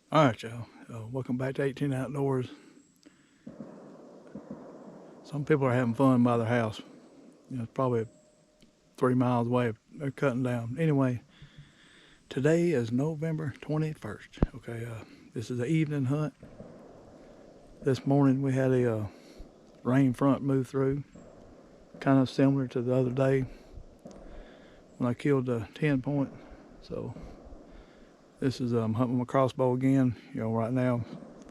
All right, y'all. Welcome back to 18 Outdoors. Some people are having fun by their house. It's probably 3 miles away. They're cutting down. Anyway, today is November 21st. Okay, this is an evening hunt. This morning we had a rain front move through, kind of similar to the other day when I killed the 10 point. So this is hunting my crossbow again. Right now,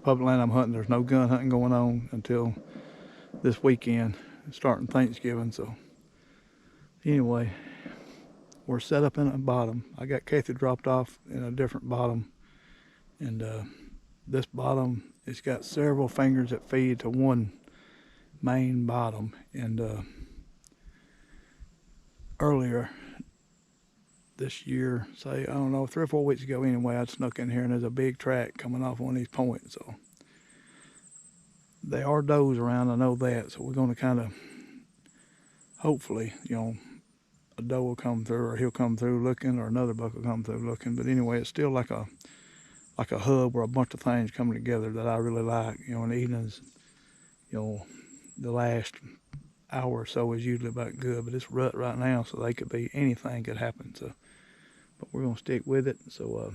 public land I'm hunting, there's no gun hunting going on until this weekend, starting Thanksgiving. So anyway, we're set up in a bottom. I got Kathy dropped off in a different bottom, and this bottom, it's got several fingers that feed to one main bottom. And earlier this year, say, I don't know, 3 or 4 weeks ago anyway, I snuck in here and there's a big track coming off one of these points. So there are does around, I know that. So we're going to kind of, hopefully, a doe will come through, or he'll come through looking, or another buck will come through looking. But anyway, it's still like a hub where a bunch of things coming together that I really like. In the evenings, the last hour or so is usually about good, but it's rut right now, so they could be, anything could happen. So, but we're gonna stick with it. So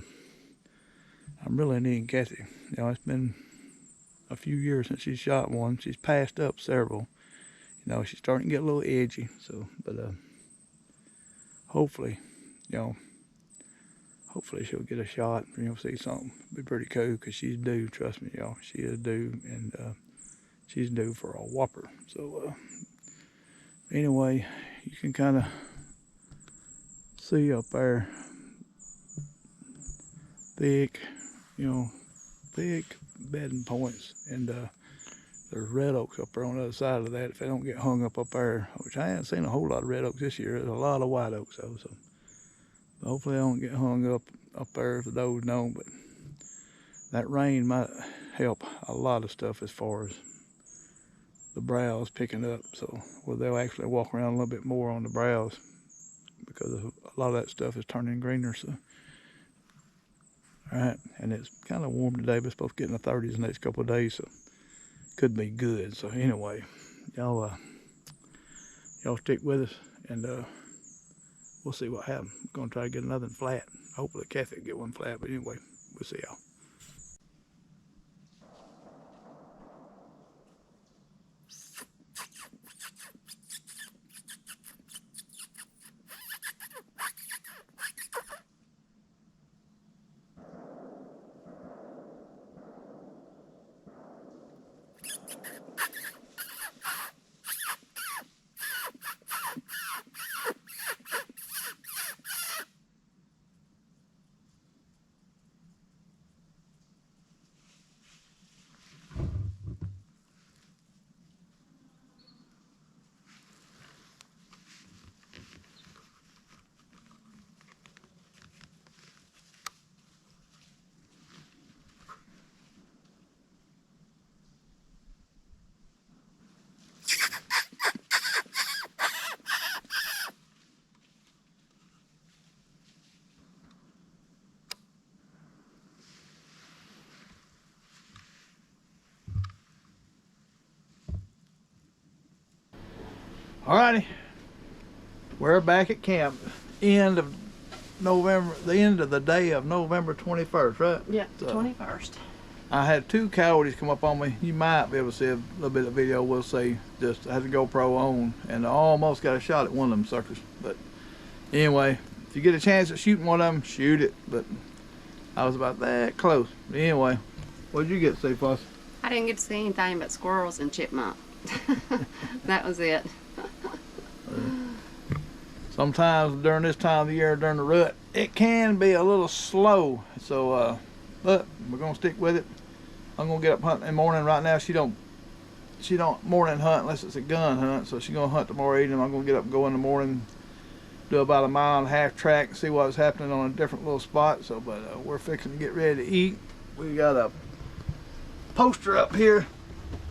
I'm really needing Kathy. It's been a few years since she shot one. She's passed up several. She's starting to get a little edgy. So, but hopefully, hopefully she'll get a shot. See something. It'll be pretty cool, because she's due. Trust me, y'all. She is due, and she's due for a whopper. So anyway, you can kind of see up there, thick, thick bedding points, and there's red oaks up there on the other side of that. If they don't get hung up there, which I haven't seen a whole lot of red oaks this year. There's a lot of white oaks though, so hopefully they don't get hung up there if the does don't. But that rain might help a lot of stuff as far as the browse picking up. So they'll actually walk around a little bit more on the browse, because a lot of that stuff is turning greener. So all right, and it's kind of warm today, but it's supposed to get in the 30s the next couple of days, so could be good. So anyway, y'all stick with us, and we'll see what happens. We're gonna try to get another flat. Hopefully Kathy will get one flat, but anyway, we'll see y'all. Alrighty, we're back at camp. End of November, the end of the day of November 21st, right? Yeah, so 21st. I had 2 coyotes come up on me. You might be able to see a little bit of video. We'll see. Just I had the GoPro on, and I almost got a shot at one of them suckers. But anyway, if you get a chance at shooting one of them, shoot it. But I was about that close. But anyway, what did you get to see, Fuss? I didn't get to see anything but squirrels and chipmunk. That was it. Sometimes during this time of the year, during the rut, it can be a little slow. So, but we're gonna stick with it. I'm gonna get up hunting in the morning. Right now, she don't morning hunt unless it's a gun hunt. So she's gonna hunt tomorrow evening. I'm gonna get up and go in the morning, do about a 1.5 mile track, and see what's happening on a different little spot. So, but we're fixing to get ready to eat. We got a poster up here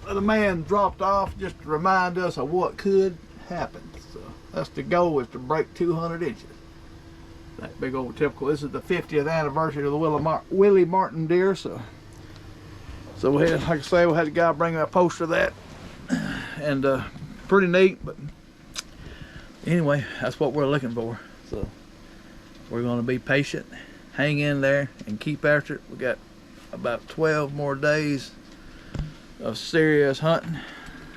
that a man dropped off just to remind us of what could happen. So that's the goal, is to break 200 inches. That big old typical. This is the 50th anniversary of the Willie Martin deer. So we had, like I say, we had a guy bring a poster of that, and pretty neat. But anyway, that's what we're looking for. So we're going to be patient, hang in there, and keep after it. We got about 12 more days of serious hunting,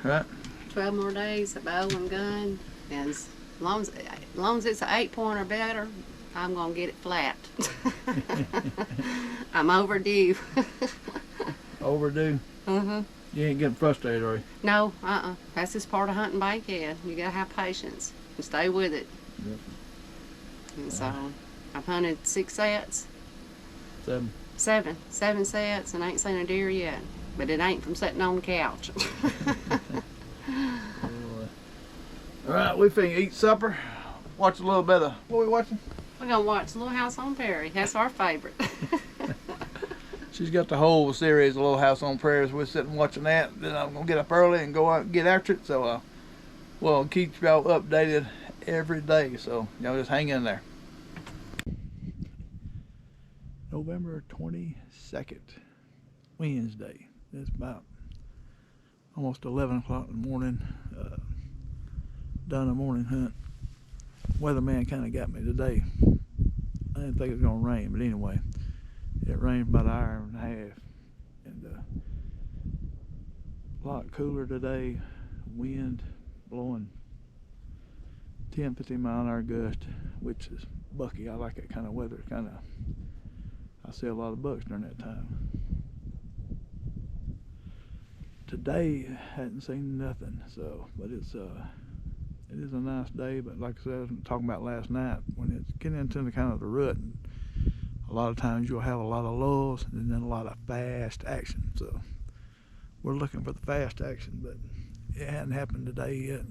right? 12 more days of bow and gun, and as long as it's an 8-point or better, I'm gonna get it flat. I'm overdue. Overdue? Uh-huh. You ain't getting frustrated, are you? No, that's just part of hunting bankhead. You gotta have patience and stay with it. Yep. And so I've hunted 6 sets. 7. 7 sets, and I ain't seen a deer yet. But it ain't from sitting on the couch. All right, we finna eat supper. Watch a little bit of, what are we watching? We're gonna watch Little House on Prairie. That's our favorite. She's got the whole series of Little House on Prairie. We're sitting watching that. Then I'm gonna get up early and go out and get after it. So we'll keep y'all updated every day. So y'all just hang in there. November 22nd, Wednesday. It's about almost 11 o'clock in the morning. Done a morning hunt. Weatherman kind of got me today. I didn't think it was going to rain, but anyway, it rained about an hour and a half. And a lot cooler today. Wind blowing 10-15 mile an hour gust, which is bucky. I like that kind of weather. I see a lot of bucks during that time. Today, hadn't seen nothing. So, but it is a nice day. But like I said, I was talking about last night, when it's getting into the kind of the rut, and a lot of times you'll have a lot of lulls and then a lot of fast action. So we're looking for the fast action, but it hadn't happened today yet.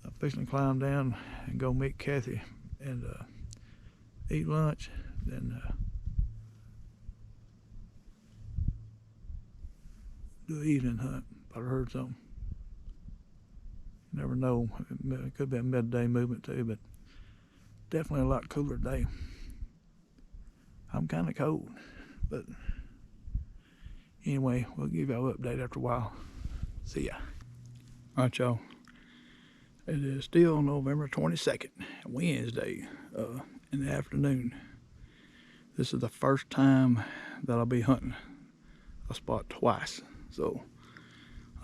I'm fixing to climb down and go meet Kathy and eat lunch, then do an evening hunt. If I heard something. Never know. It could be a midday movement too, but definitely a lot cooler day. I'm kind of cold, but anyway, we'll give y'all an update after a while. See ya. All right, y'all. It is still November 22nd, Wednesday, in the afternoon. This is the first time that I'll be hunting a spot twice. So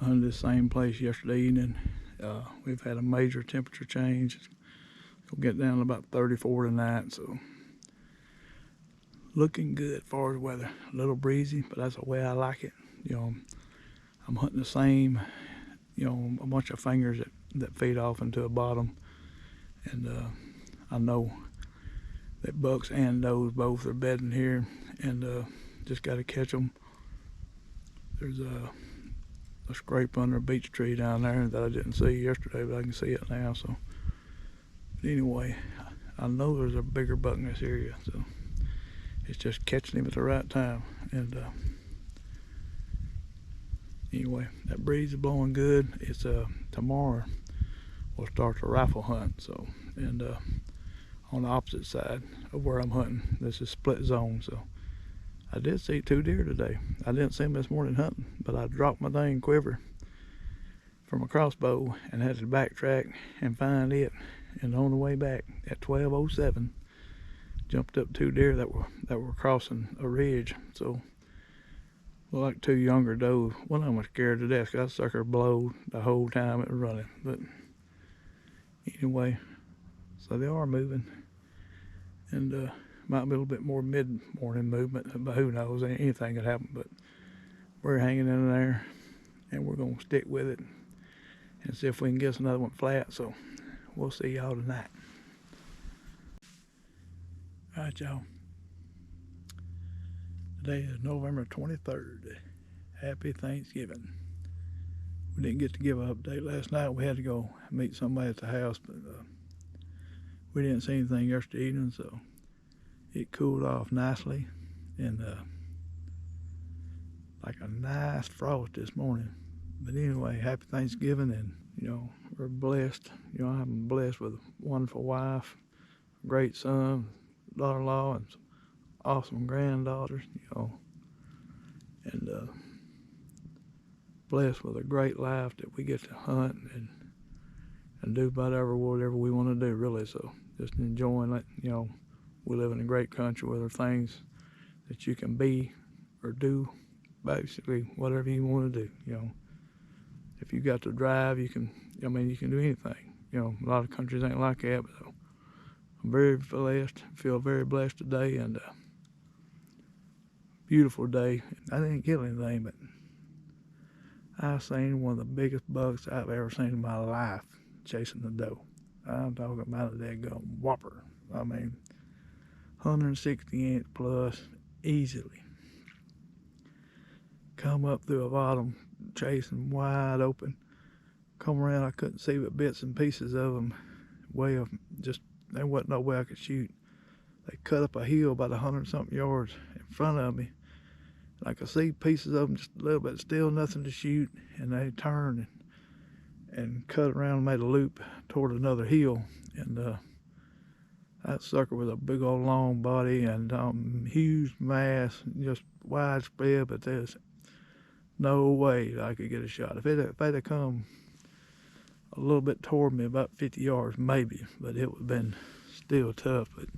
I hunted this same place yesterday evening. We've had a major temperature change. It'll get down to about 34 tonight, so looking good as far as weather. A little breezy, but that's the way I like it. You know, I'm hunting the same, a bunch of fingers that feed off into a bottom, and I know that bucks and does both are bedding here, and just got to catch them. There's a scrape under a beech tree down there that I didn't see yesterday, but I can see it now. So, but anyway, I know there's a bigger buck in this area, so it's just catching him at the right time. And anyway, that breeze is blowing good. It's tomorrow we'll start the rifle hunt. So, and on the opposite side of where I'm hunting, this is split zone. So I did see 2 deer today. I didn't see them this morning hunting, but I dropped my dang quiver from a crossbow and had to backtrack and find it. And on the way back at 12:07, jumped up 2 deer that were crossing a ridge. So, like 2 younger does. One of them was scared to death. That sucker blowed the whole time it was running. But anyway, so they are moving, and might be a little bit more mid-morning movement, but who knows? Anything could happen. But we're hanging in there, and we're gonna stick with it and see if we can get another one flat. So we'll see y'all tonight. All right, y'all. Today is November 23rd. Happy Thanksgiving. We didn't get to give an update last night. We had to go meet somebody at the house, but we didn't see anything yesterday evening, so it cooled off nicely, and like a nice frost this morning. But anyway, happy Thanksgiving, and we're blessed. I'm blessed with a wonderful wife, great son, daughter-in-law, and some awesome granddaughters, and blessed with a great life that we get to hunt and do whatever we want to do, really. So just enjoying it. We live in a great country where there are things that you can be or do, basically whatever you want to do. If you got to drive, you can do anything. A lot of countries ain't like that, but I'm very blessed, feel very blessed today, and beautiful day. I didn't kill anything, but I seen one of the biggest bucks I've ever seen in my life chasing the doe. I'm talking about a daggone whopper. 160 inch plus, easily. Come up through a bottom, chasing wide open. Come around, I couldn't see but bits and pieces of them. There wasn't no way I could shoot. They cut up a hill about 100-something yards in front of me. I could see pieces of them just a little bit, still nothing to shoot, and they turned and cut around and made a loop toward another hill. And that sucker was a big old long body and huge mass, just widespread, but there's no way I could get a shot. If it had come a little bit toward me, about 50 yards maybe, but it would have been still tough. But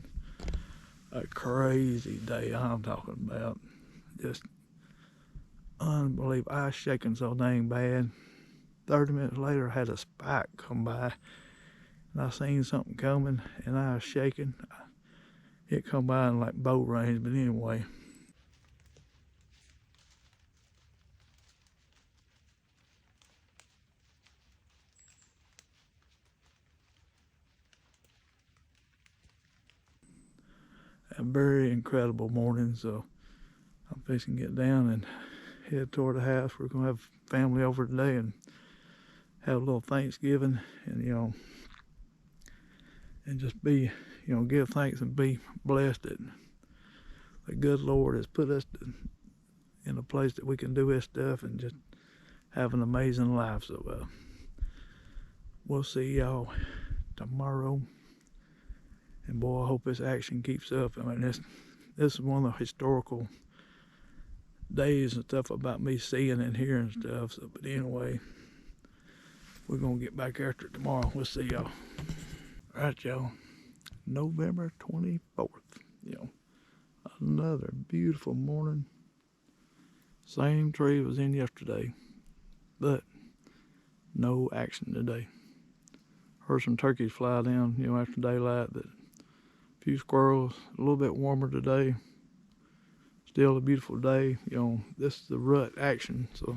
a crazy day I'm talking about. Just unbelievable. I was shaking so dang bad. 30 minutes later, I had a spike come by, and I seen something coming, and I was shaking. It come by in like bow range, but anyway. A very incredible morning, so I'm fixing to get down and head toward the house. We're gonna have family over today and have a little Thanksgiving, and and just be, give thanks and be blessed that the good Lord has put us in a place that we can do this stuff and just have an amazing life. So we'll see y'all tomorrow. And boy, I hope this action keeps up. This is one of the historical days and stuff about me seeing and hearing stuff. So, but anyway, we're gonna get back after it tomorrow. We'll see y'all. All right, y'all. November 24th. Another beautiful morning. Same tree was in yesterday, but no action today. Heard some turkeys fly down, after daylight. But a few squirrels. A little bit warmer today. Still a beautiful day. This is the rut action. So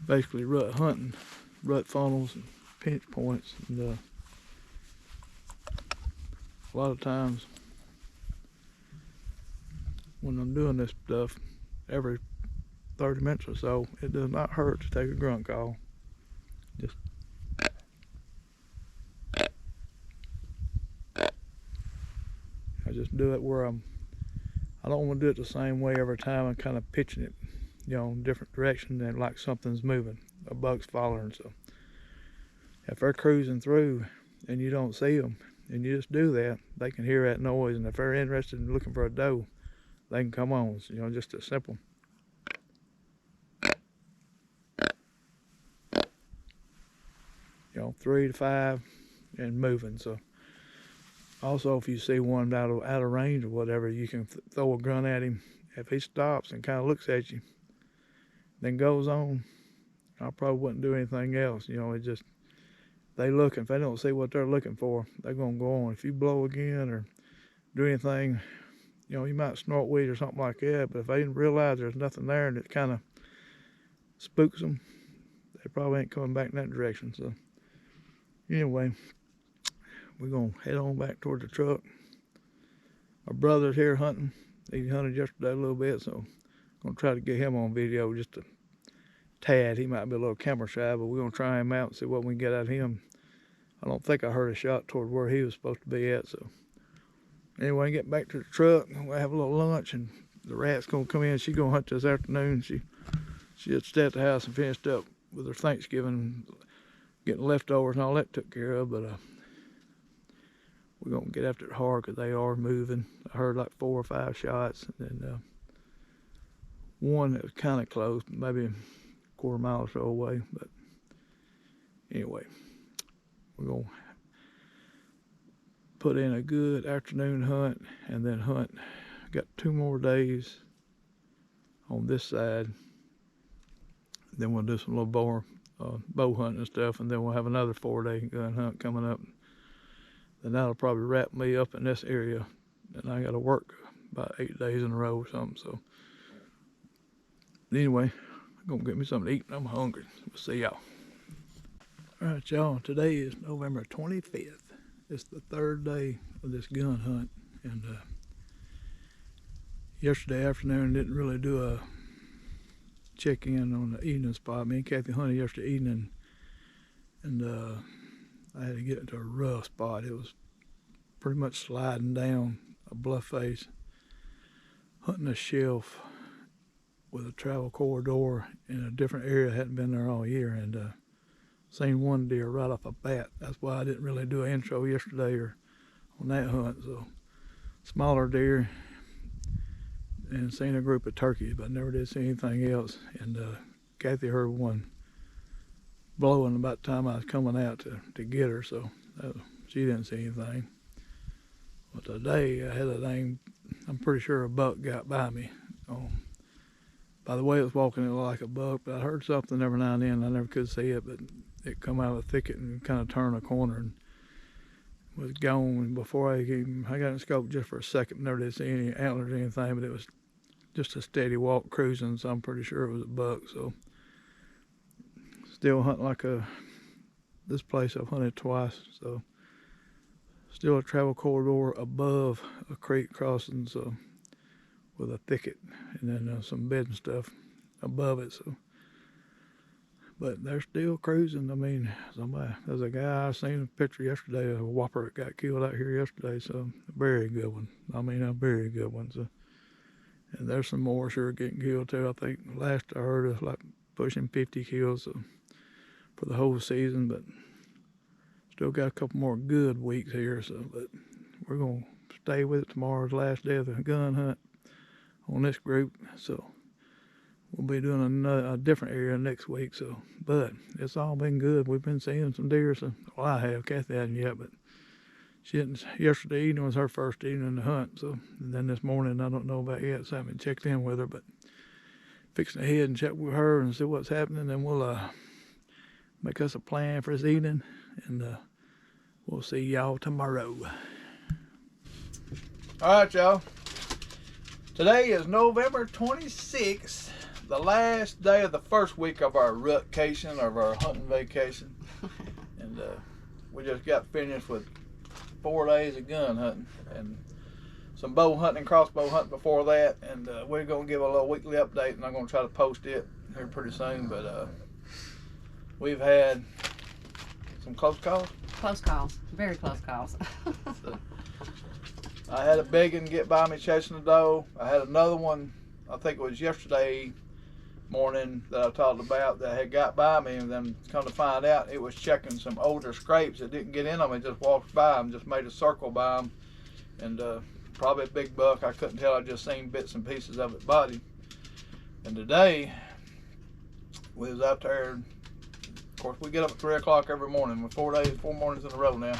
basically rut hunting, rut funnels and pinch points. And a lot of times when I'm doing this stuff, every 30 minutes or so, it does not hurt to take a grunt call. Just I just do it where I don't want to do it the same way every time. I'm kind of pitching it, in different direction, and like something's moving, a buck's following. So if they're cruising through and you don't see them, and you just do that, they can hear that noise. And if they're interested in looking for a doe, they can come on. So, just as simple. 3 to 5 and moving. So also, if you see one out of range or whatever, you can throw a gun at him. If he stops and kind of looks at you, then goes on, I probably wouldn't do anything else. It just, they looking. If they don't see what they're looking for, they're gonna go on. If you blow again or do anything, you might snort weed or something like that. But if they realize there's nothing there and it kind of spooks them, they probably ain't coming back in that direction. So anyway, we're gonna head on back toward the truck. My brother's here hunting. He hunted yesterday a little bit, so I'm gonna try to get him on video just a tad. He might be a little camera shy, but we're gonna try him out and see what we can get out of him. I don't think I heard a shot toward where he was supposed to be at. So anyway, get back to the truck. We'll have a little lunch, and the rat's gonna come in. She's gonna hunt this afternoon. She had stayed at the house and finished up with her Thanksgiving, getting leftovers and all that took care of. But we're gonna get after it hard because they are moving. I heard like 4 or 5 shots, and then one that was kind of close, maybe a quarter mile or so away. But anyway, we're gonna put in a good afternoon hunt and then hunt. Got 2 more days on this side. Then we'll do some little bow hunting and stuff, and then we'll have another 4-day gun hunt coming up. Then that'll probably wrap me up in this area, and I got to work about 8 days in a row or something. So anyway, I'm gonna get me something to eat. I'm hungry. We'll see y'all. All right, y'all. Today is November 25th. It's the 3rd day of this gun hunt, and yesterday afternoon didn't really do a check-in on the evening spot. Me and Kathy hunted yesterday evening, and I had to get into a rough spot. It was pretty much sliding down a bluff face, hunting a shelf with a travel corridor in a different area. I hadn't been there all year, and seen one deer right off a bat. That's why I didn't really do an intro yesterday or on that hunt. So smaller deer, and seen a group of turkeys, but never did see anything else. And Kathy heard one blowing about the time I was coming out to get her, so she didn't see anything. But today I had a thing, I'm pretty sure a buck got by me. By the way it was walking, it looked like a buck, but I heard something every now and then. I never could see it, but it come out of the thicket and kind of turned a corner and was gone. And before I got in the scope just for a second, never did see any antlers or anything, but it was just a steady walk cruising, so I'm pretty sure it was a buck. So still hunting like this place I've hunted twice, so still a travel corridor above a creek crossing, so with a thicket, and then some bed and stuff above it. So, but they're still cruising. I mean, there's a guy I seen a picture yesterday of a whopper that got killed out here yesterday, so a very good one. I mean, a very good one. So, and there's some more sure getting killed too. I think last I heard is like pushing 50 kills for the whole season, but still got a couple more good weeks here. So, but we're gonna stay with it. Tomorrow's the last day of the gun hunt on this group, so we'll be doing a different area next week. So, but it's all been good. We've been seeing some deer. So, well, I have. Kathy hasn't yet, but she didn't. Yesterday evening was her first evening to hunt. So, and then this morning I don't know about yet. So I haven't checked in with her, but fixing to head and check with her and see what's happening. Then we'll make us a plan for this evening, and we'll see y'all tomorrow. All right, y'all. Today is November 26th, the last day of the first week of our rutcation, of our hunting vacation. And we just got finished with 4 days of gun hunting and some bow hunting and crossbow hunting before that. And we're going to give a little weekly update, and I'm going to try to post it here pretty soon. But we've had some close calls. Close calls, very close calls. So, I had a big one get by me chasing a doe. I had another one, I think it was yesterday morning that I talked about, that had got by me, and then come to find out it was checking some older scrapes that didn't get in them. It just walked by them, just made a circle by them, and probably a big buck. I couldn't tell. I just seen bits and pieces of its body. And today we was out there. Of course, we get up at 3 o'clock every morning. We're 4 mornings in a row now.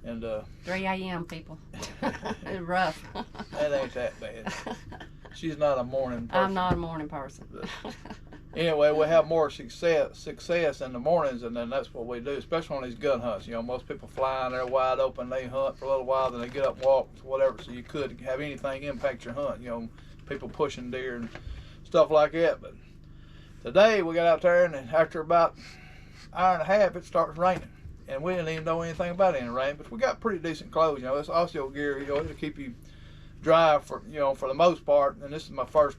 And 3 a.m. people. It's rough. That ain't that bad. She's not a morning person. I'm not a morning person. Anyway, we have more success in the mornings, and then that's what we do, especially on these gun hunts. You know, most people fly in there wide open, they hunt for a little while, then they get up and walk, whatever, so you could have anything impact your hunt. You know, people pushing deer and stuff like that. But today we got out there, and after about an hour and a half, it starts raining. And we didn't even know anything about any rain, but we got pretty decent clothes. You know, it's osteo gear, you know, it'll keep you dry for, you know, for the most part. And this is my first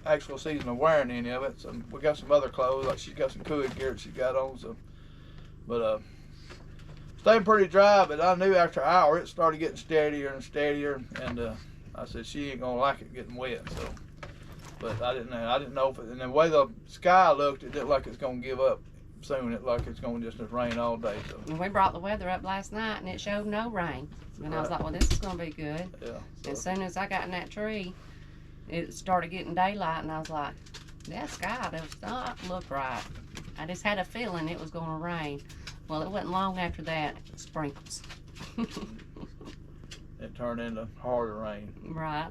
actual season of wearing any of it. So we got some other clothes, like she's got some Kuid gear that she got on. So, but stayed pretty dry. But I knew after an hour it started getting steadier and steadier, and I said she ain't gonna like it getting wet. So, but I didn't know if it, and the way the sky looked, it looked like it's gonna give up soon. It like it's going to just rain all day. So. And we brought the weather up last night, and it showed no rain. And I was like, well, this is going to be good. Yeah. So. As soon as I got in that tree, it started getting daylight, and I was like, that sky does not look right. I just had a feeling it was going to rain. Well, it wasn't long after that, sprinkles. It turned into harder rain. Right.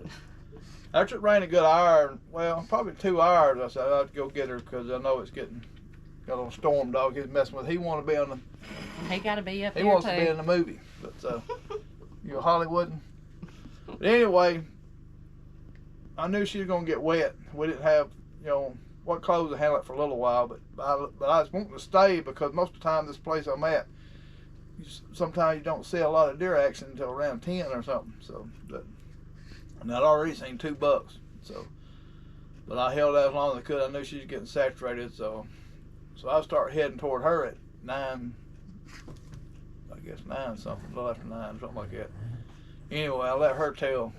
After it rained a good hour, well, probably 2 hours, I said I'd go get her because I know it's got a little storm dog he's messing with. He want to be on the. He got to be up He here wants too. to be in the movie, but you know, Hollywood. But anyway, I knew she was gonna get wet. We didn't have, you know, what clothes to handle it for a little while, but I was wanting to stay because most of the time this place I'm at, sometimes you don't see a lot of deer action until around 10 or something. So, and I'd already seen 2 bucks. So, but I held out as long as I could. I knew she was getting saturated, so I started heading toward her at 9. I guess 9 something, a little after 9, something like that. Anyway, I let her tell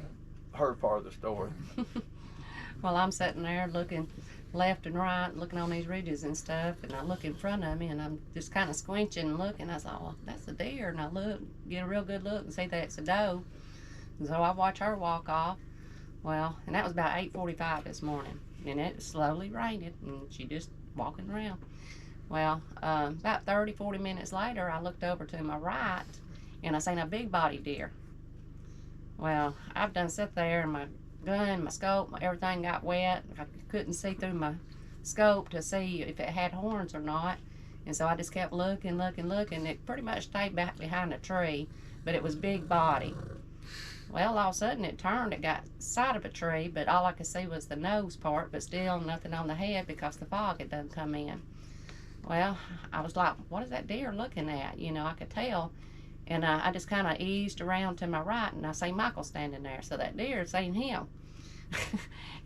her part of the story. Well, I'm sitting there looking left and right, looking on these ridges and stuff, and I look in front of me, and I'm just kind of squinching and looking. I thought, well, that's a deer, and I look, get a real good look, and see that it's a doe. And so I watch her walk off. Well, and that was about 8:45 this morning, and it slowly rained, and she just walking around. Well, about 30-40 minutes later, I looked over to my right, and I seen a big body deer. Well, I've done sit there, and my gun, my scope, everything got wet. I couldn't see through my scope to see if it had horns or not, and so I just kept looking. It pretty much stayed back behind a tree, but it was big body. Well, all of a sudden it turned, it got side of a tree, but all I could see was the nose part, but still nothing on the head because the fog had done come in. Well, I was like, what is that deer looking at? You know, I could tell. And I just kind of eased around to my right, and I see Michael standing there. So that deer seen him.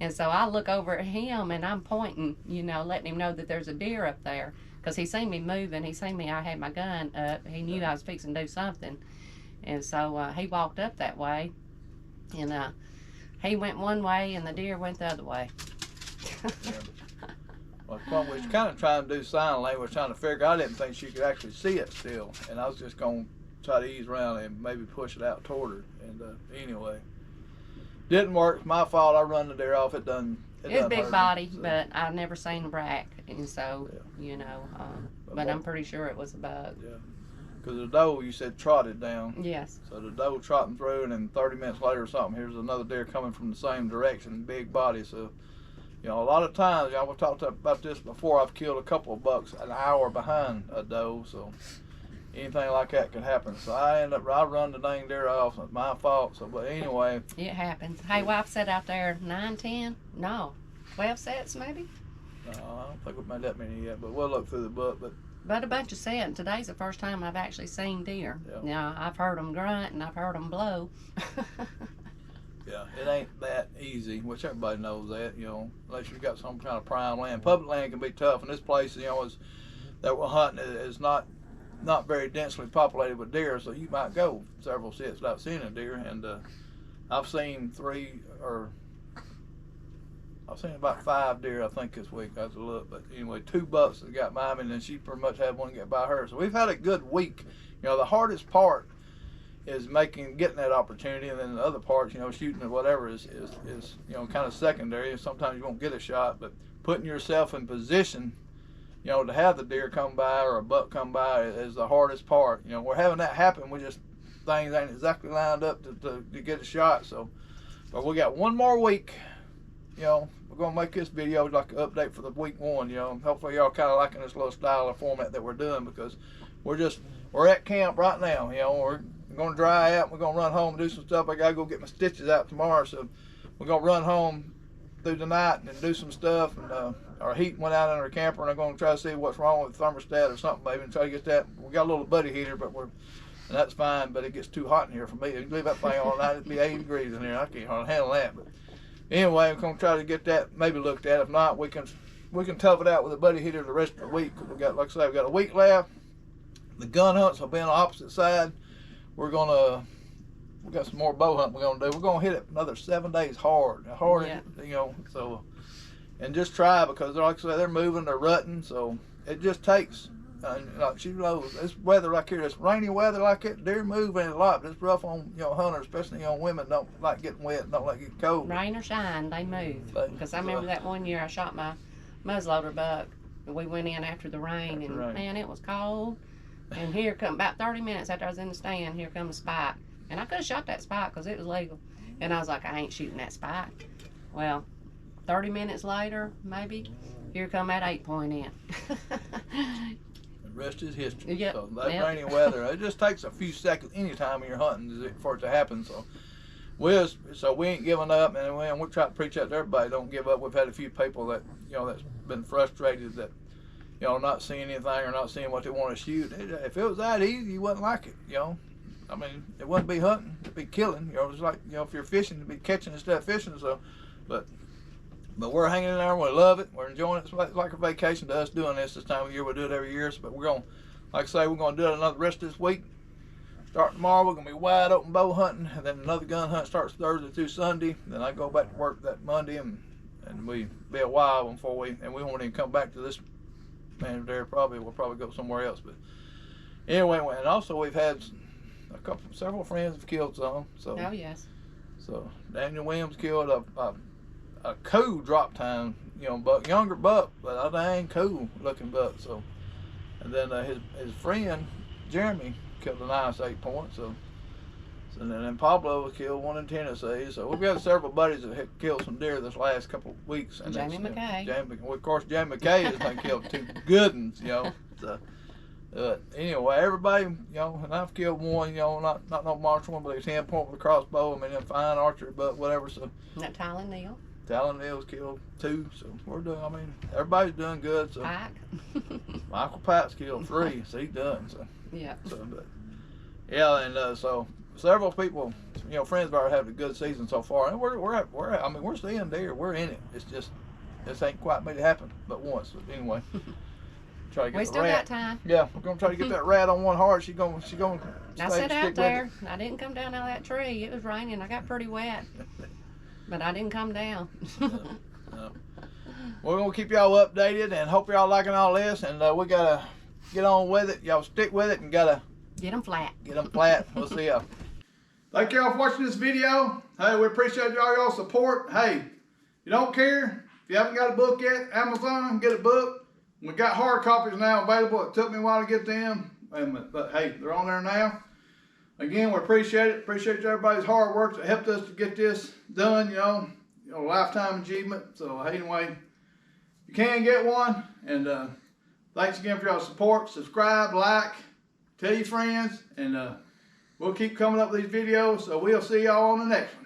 And so I look over at him, and I'm pointing, you know, letting him know that there's a deer up there. Because he seen me moving. He seen me, I had my gun up. He knew I was fixing to do something. And so he walked up that way. And he went one way, and the deer went the other way. Well, we was kind of trying to do sign language, trying to figure. I didn't think she could actually see it still, and I was just going to try to ease around and maybe push it out toward her. And anyway, didn't work. It's my fault. I run the deer off. It done. It's big body, so. But I've never seen a brack, and so you know. But I'm pretty sure it was a buck. Yeah. Because the doe, you said, trotted down. Yes. So the doe trotting through, and then 30 minutes later or something, here's another deer coming from the same direction, big body. So, you know, a lot of times, y'all have talked about this before, I've killed a couple of bucks an hour behind a doe, so anything like that could happen. So I run the dang deer off. It's my fault. So, but anyway. It happens. Hey, well, I've sat out there 9, 10, no, 12 sets maybe. No, I don't think we've made that many yet, but we'll look through the book. But a bunch of set. Today's the first time I've actually seen deer. Yeah. Now, I've heard them grunt and I've heard them blow. Yeah, it ain't that easy, which everybody knows that, you know, unless you've got some kind of prime land. Public land can be tough, and this place, you know, that we're hunting is not very densely populated with deer, so you might go several sets without seeing a deer. And I've seen I've seen about 5 deer, I think, this week. I have to look. But anyway, 2 bucks that got by me, and then she pretty much had one get by her. So we've had a good week. You know, the hardest part is getting that opportunity, and then the other parts, you know, shooting or whatever is you know, kind of secondary. Sometimes you won't get a shot, but putting yourself in position, you know, to have the deer come by or a buck come by is the hardest part. You know, we're having that happen. Things ain't exactly lined up to get a shot. So, but we got one more week. You know, we're going to make this video like an update for the week 1, you know. Hopefully y'all kind of liking this little style of format that we're doing, because we're at camp right now, you know. We're going to dry out. We're going to run home and do some stuff. I got to go get my stitches out tomorrow, so we're going to run home through the night and do some stuff. And our heat went out in our camper, and I'm going to try to see what's wrong with the thermostat or something, maybe, and try to get that. We got a little buddy heater, but and that's fine, but it gets too hot in here for me. You can leave that thing all night, it'd be 80 degrees in here. I can't hardly handle that. But anyway, I'm going to try to get that maybe looked at. If not, we can tough it out with a buddy heater the rest of the week. We got, like I say, we got a week left. The gun hunts will be on the opposite side. We got some more bow hunting we're going to do. We're going to hit it another 7 days hard, Yeah. you know. So, and just try, because like I say, they're moving, they're rutting. So it just takes. Like she knows, this weather like here, this rainy weather like it, deer move in a lot, but it's rough on hunters, especially women don't like getting wet, don't like getting cold. Rain or shine, they move. Because I remember that one year I shot my muzzleloader buck. We went in after the rain, and man, it was cold. And here come about 30 minutes after I was in the stand, here come a spike, and I could have shot that spike because it was legal. And I was like, I ain't shooting that spike. Well, 30 minutes later, maybe, here come that 8-point in. The rest is history. Yep. So that rainy weather, it just takes a few seconds any time you're hunting for it to happen. So we ain't giving up, and we try to preach that to everybody. Don't give up. We've had a few people that that's been frustrated that not seeing anything or not seeing what they want to shoot. If it was that easy, you wouldn't like it. I mean, it wouldn't be hunting, it'd be killing. It's like if you're fishing, it'd be catching instead of fishing. So, but we're hanging in there. We love it. We're enjoying it. It's like a vacation to us doing this time of year. We do it every year. But we're going, like I say, we're going to do it another rest of this week. Starting tomorrow, we're going to be wide open bow hunting, and then another gun hunt starts Thursday through Sunday. Then I go back to work that Monday, and we be a while before we won't even come back to this. Man, we'll probably go somewhere else. But anyway, and also we've had several friends have killed some. So oh yes. So Daniel Williams killed a cool drop time, buck, younger buck, but a dang cool looking buck. So, and then his friend Jeremy killed a nice 8-point. So and then Pablo was killed one in Tennessee. So we've got several buddies that have killed some deer this last couple of weeks. And Jamie McKay. Of course, Jamie McKay has been killed 2 good ones. So, anyway, everybody, and I've killed one, not no monster one, but a 10-point with a crossbow. I mean, a fine archery buck, whatever. So. That Tyler Neal. Tyler Neal's killed 2, so we're doing. I mean, everybody's doing good. So. Pike. Michael Pat's killed 3, so he's done. So. Yeah. So, but yeah, and so several people, friends of ours have a good season so far, and we're seeing deer. We're in it. It's just this ain't quite made it happen but once. But anyway. Try to get we the still rat. got time. Yeah, we're gonna try to get that rat on one heart. She's gonna. I sat out there. I didn't come down out of that tree. It was raining. I got pretty wet, but I didn't come down. No. We're gonna keep y'all updated and hope y'all liking all this. And we gotta get on with it. Y'all stick with it and gotta get them flat. Get them flat. We'll see y'all. Thank y'all for watching this video. Hey, we appreciate y'all's support. Hey, if you don't care, if you haven't got a book yet, Amazon, get a book. We got hard copies now available. It took me a while to get them, but hey, they're on there now. Again, we appreciate it. Appreciate everybody's hard work that helped us to get this done. Lifetime achievement. So anyway, you can get one. And thanks again for y'all's support. Subscribe, like, tell your friends, and we'll keep coming up with these videos. So we'll see y'all on the next one.